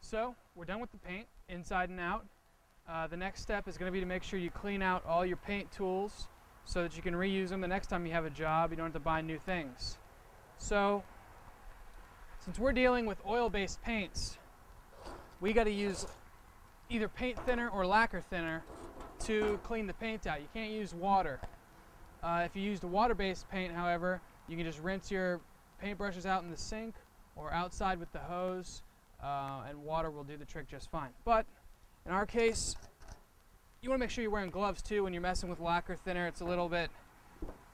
So we're done with the paint, inside and out. The next step is going to be to make sure you clean out all your paint tools so that you can reuse them the next time you have a job. You don't have to buy new things. So since we're dealing with oil-based paints, we got to use either paint thinner or lacquer thinner to clean the paint out. You can't use water. If you used a water-based paint, however, you can just rinse your paintbrushes out in the sink or outside with the hose, and water will do the trick just fine. But in our case, you want to make sure you're wearing gloves too when you're messing with lacquer thinner. It's a little bit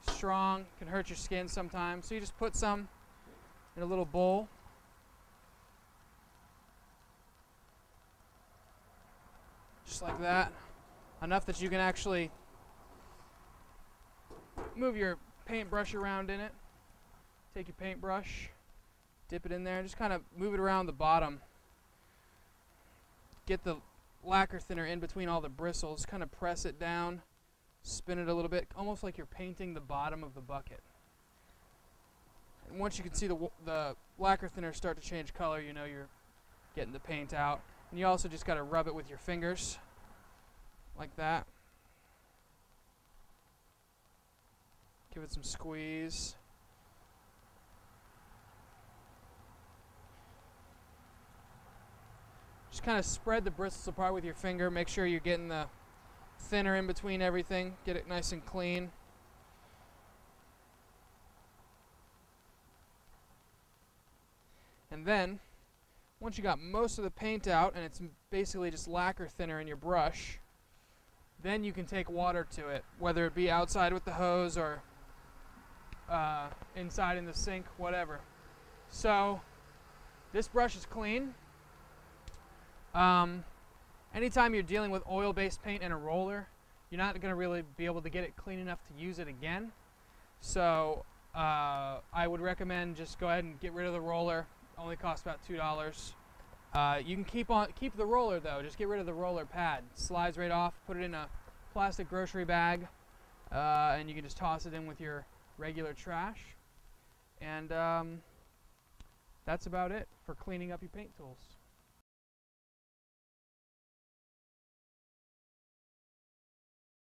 strong, can hurt your skin sometimes. So you just put some in a little bowl. Just like that. Enough that you can actually move your paintbrush around in it. Take your paintbrush, dip it in there, and just kind of move it around the bottom. Get the lacquer thinner in between all the bristles, kind of press it down, spin it a little bit, almost like you're painting the bottom of the bucket. And once you can see the lacquer thinner start to change color, you know you're getting the paint out. And you also just got to rub it with your fingers, like that. Give it some squeeze. Just kind of spread the bristles apart with your finger. Make sure you're getting the thinner in between everything. Get it nice and clean. And then, once you got most of the paint out and it's basically just lacquer thinner in your brush, then you can take water to it, whether it be outside with the hose or inside in the sink, whatever. So this brush is clean. Anytime you're dealing with oil-based paint and a roller, you're not going to really be able to get it clean enough to use it again. So I would recommend just go ahead and get rid of the roller. Only costs about $2. You can keep the roller though. Just get rid of the roller pad. It slides right off. Put it in a plastic grocery bag, and you can just toss it in with your regular trash. And that's about it for cleaning up your paint tools.